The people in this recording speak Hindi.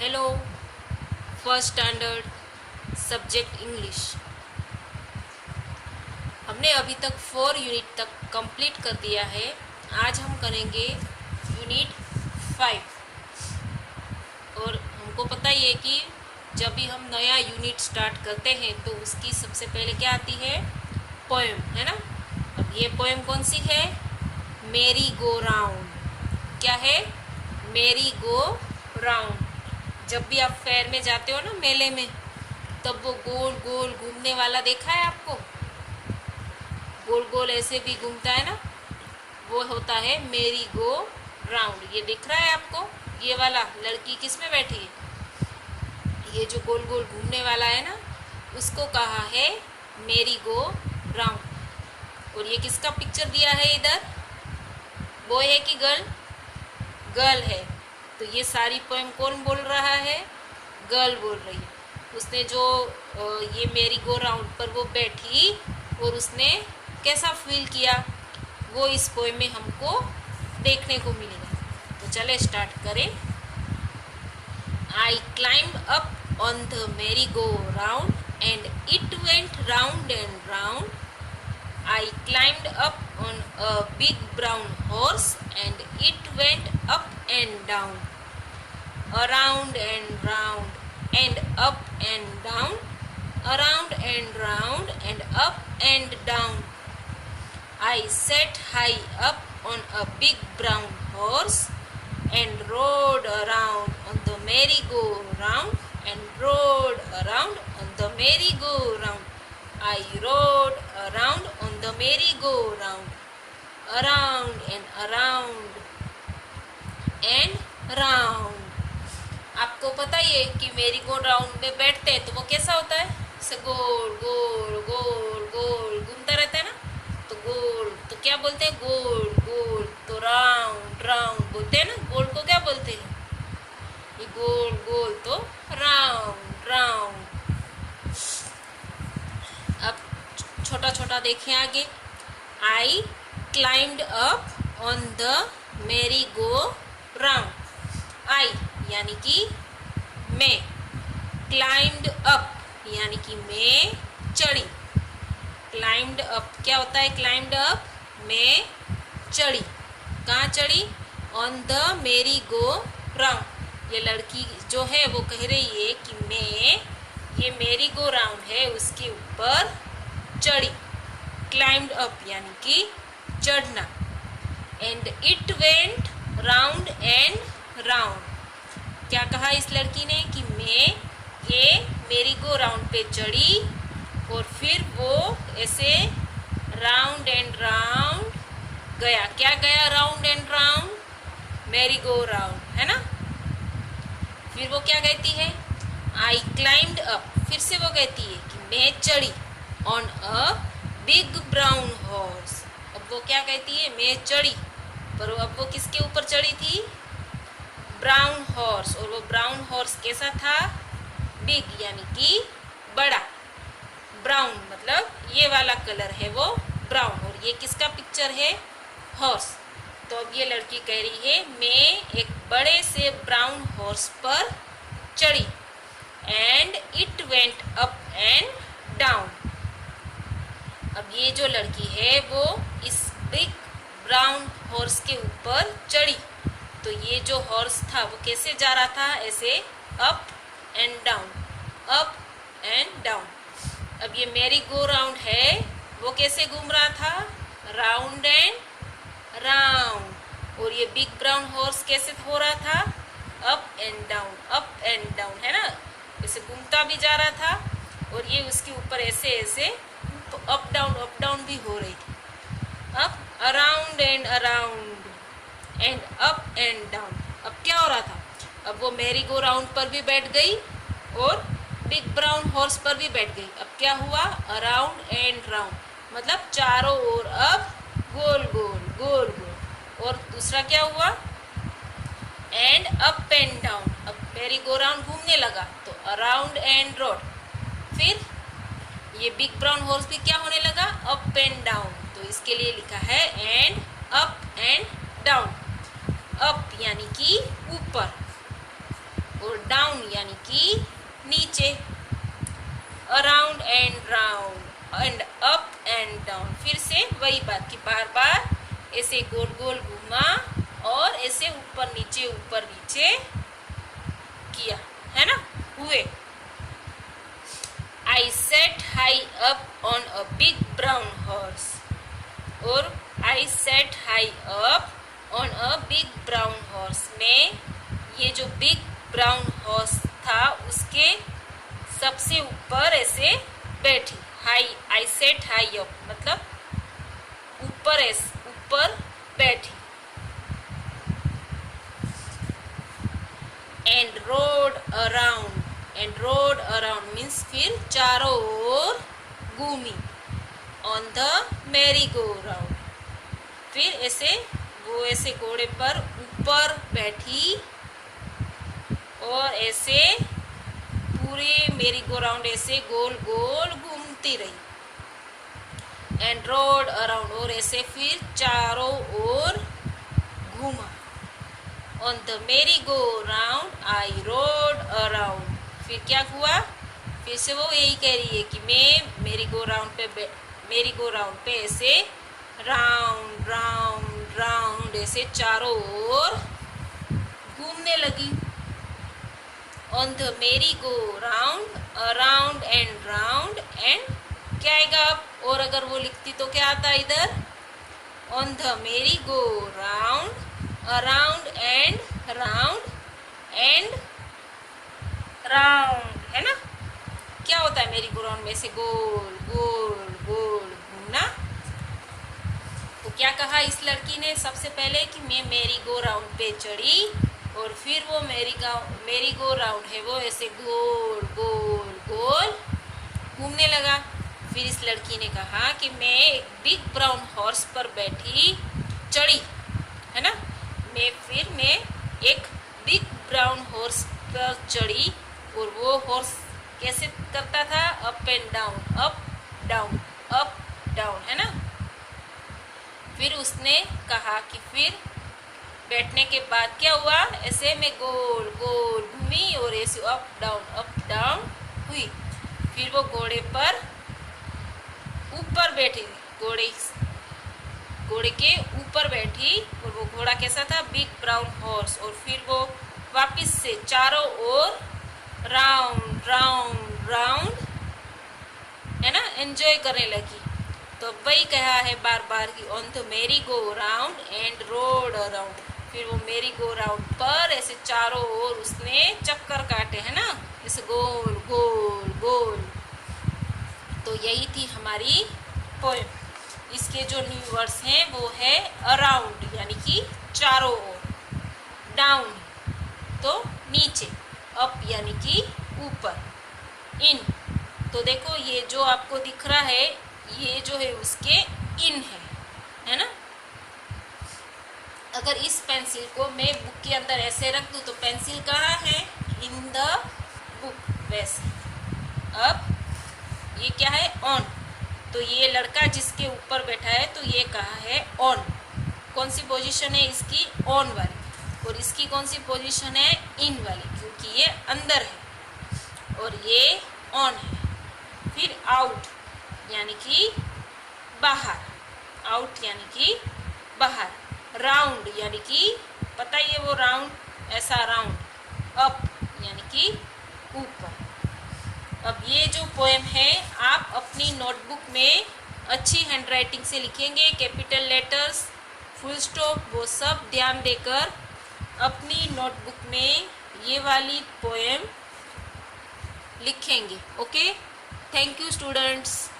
Hello, first standard subject English. हमने अभी तक 4 यूनिट तक कंप्लीट कर दिया है। आज हम करेंगे यूनिट 5। और हमको पता ही है कि जब भी हम नया यूनिट स्टार्ट करते हैं तो उसकी सबसे पहले क्या आती है? पोएम, है ना। अब ये पोएम कौन सी है? मेरी गो राउंड। क्या है? मेरी गो राउंड। जब भी आप फेयर में जाते हो ना, मेले में, तब वो गोल गोल घूमने वाला देखा है आपको? गोल गोल ऐसे भी घूमता है ना, वो होता है मेरी गो राउंड। ये दिख रहा है आपको? ये वाला लड़की किस में बैठी है? ये जो गोल गोल घूमने वाला है ना, उसको कहा है मेरी गो राउंड। और ये किसका पिक्चर दिया है इधर? बॉय है कि गर्ल? गर्ल है। तो ये सारी पोएम कौन बोल रहा है? गर्ल बोल रही है। उसने जो ये मेरी गो राउंड पर वो बैठी और उसने कैसा फील किया, वो इस पोएम में हमको देखने को मिलेगा। तो चले स्टार्ट करें। I climb up on the merry go round and it went round and round. I climbed up on a big brown horse and it went up and down, around and round and up and down, around and round and up and down. I sat high up on a big brown horse and rode around on the merry-go-round and rode around on the merry-go-round. I rode around on the merry-go-round, around and round. आपको पता ही है कि मेरी गो राउंड में बैठते हैं तो वो कैसा होता है? ऐसे गोल गोल गोल गोल घूमता रहता है ना। तो गोल तो क्या बोलते हैं? गोल गोल। तो राउंड राउंड बोलते हैं ना। गोल को क्या बोलते हैं? ये गोल गोल तो राउंड राउंड। अब छोटा छोटा देखें आगे। आई climbed up on the merry go round. आई यानी कि मैं, क्लाइंब्ड अप यानी कि मैं चढ़ी। क्लाइंब्ड अप क्या होता है? क्लाइंब्ड अप मैं चढ़ी। कहाँ चढ़ी? On the merry go round. ये लड़की जो है वो कह रही है कि मैं, ये मेरी गो राउंड है, उसके ऊपर चढ़ी। क्लाइंब्ड अप यानी कि चढ़ना। And it went round and round. क्या कहा इस लड़की ने? कि मैं ये मेरी गो राउंड पे चढ़ी और फिर वो ऐसे राउंड एंड राउंड गया। क्या गया? राउंड एंड राउंड, मेरी गो राउंड, है ना। फिर वो क्या कहती है? आई क्लाइंब्ड अप। फिर से वो कहती है कि मैं चढ़ी on a big brown horse. अब वो क्या कहती है? मैं चढ़ी, पर अब वो किसके ऊपर चढ़ी थी? Brown horse. और वो ब्राउन हॉर्स कैसा था? बिग यानी कि बड़ा। ब्राउन मतलब ये वाला कलर है वो ब्राउन। और ये किसका पिक्चर है? हॉर्स। तो अब ये लड़की कह रही है मैं एक बड़े से ब्राउन हॉर्स पर चढ़ी and it went up and down. अब ये जो लड़की है वो इस बिग ब्राउन हॉर्स के ऊपर चढ़ी। तो ये जो हॉर्स था वो कैसे जा रहा था? ऐसे up and down, up and down. अब ये मेरी गो राउंड है, वो कैसे घूम रहा था? Round and round. और ये बिग ब्राउन हॉर्स कैसे हो रहा था? Up and down, up and down, है ना। ऐसे घूमता भी जा रहा था और ये उसके ऊपर ऐसे ऐसे अप डाउन भी हो रही थी। Up around and up and down. अब क्या हो रहा था? अब वो मेरी गो राउंड पर भी बैठ गई और बिग ब्राउन हॉर्स पर भी बैठ गई। अब क्या हुआ? अराउंड एंड राउंड, मतलब चारों ओर अब गोल गोल गोल गोल। और दूसरा क्या हुआ? And up and down. अब मेरी गो राउंड घूमने लगा तो अराउंड एंड रोड। फिर ये बिग ब्राउन हॉर्स भी क्या होने लगा? Up and down. तो इसके लिए लिखा है and up and down. Up यानी कि ऊपर, और डाउन यानी कि नीचे। Around and round and up and down, फिर से वही बात कि बार बार ऐसे गोल गोल घूमा और ऐसे ऊपर नीचे किया, है ना, हुए। I sat high up on a big brown horse, और I sat high up on a big brown horse, में ये जो बिग ब्राउन हॉर्स था उसके सबसे ऊपर ऐसे बैठी। हाई, आई सेट हाई अप मतलब ऊपर बैठी। एंड रोड अराउंड मीन्स फिर चारों ओर घूमी। On the merry go round, फिर ऐसे वो ऐसे घोड़े पर ऊपर बैठी और ऐसे पूरे मेरी गो राउंड ऐसे गोल गोल घूमती रही। एंड रोड अराउंड, और ऐसे फिर चारों ओर घूमा। On the merry go round I road around, फिर क्या हुआ, फिर से वो यही कह रही है कि मैं मेरी गो राउंड पे ऐसे राउंड राउंड राउंड ऐसे चारों ओर घूमने लगी। On the merry go round around and round, and क्या आएगा अब, और अगर वो लिखती तो क्या आता इधर, on the merry go round around and round है ना। क्या होता है मेरी गो राउंड में, से गोल गोल गोल घूमना। तो क्या कहा इस लड़की ने सबसे पहले कि मैं मेरी गो राउंड पे चढ़ी और फिर वो मेरी गो राउंड है वो ऐसे गोल गोल गोल घूमने लगा। फिर इस लड़की ने कहा कि मैं एक बिग ब्राउन हॉर्स पर बैठी चढ़ी, है ना, मैं एक बिग ब्राउन हॉर्स पर चढ़ी और वो हॉर्स कैसे करता था, up and down up down up down, है ना। फिर उसने कहा कि फिर बैठने के बाद क्या हुआ, ऐसे में गोल गोल घूमी और ऐसे अप डाउन हुई। फिर वो घोड़े पर ऊपर बैठी, घोड़े के ऊपर बैठी और वो घोड़ा कैसा था, बिग ब्राउन हॉर्स। और फिर वो वापस से चारों ओर राउंड राउंड राउंड, है ना, एंजॉय करने लगी। तो वही कहा है बार बार कि on the merry go round and road around, फिर वो मेरी गो राउंड पर ऐसे चारों ओर उसने चक्कर काटे, है ना, ऐसे गोल गोल गोल। तो यही थी हमारी पोएम। इसके जो न्यू वर्ड्स हैं वो है अराउंड यानी कि चारों ओर, डाउन तो नीचे, अप यानी कि ऊपर, इन तो देखो ये जो आपको दिख रहा है ये जो है उसके इन है ना। अगर इस पेंसिल को मैं बुक के अंदर ऐसे रख दूं तो पेंसिल कहाँ है, इन द बुक, वैसे। अब ये क्या है, ऑन, तो ये लड़का जिसके ऊपर बैठा है तो ये कहाँ है, ऑन। कौन सी पोजीशन है इसकी, ऑन वाली, और इसकी कौन सी पोजीशन है, इन वाली, क्योंकि ये अंदर है और ये ऑन है। फिर आउट यानी कि बाहर, आउट यानी कि बाहर। राउंड यानी कि पता ही है वो राउंड, ऐसा राउंड। अप यानी कि ऊपर। अब ये जो पोएम है आप अपनी नोटबुक में अच्छी हैंडराइटिंग से लिखेंगे, कैपिटल लेटर्स, फुल स्टॉप, वो सब ध्यान देकर अपनी नोटबुक में ये वाली पोएम लिखेंगे। Okay, thank you students.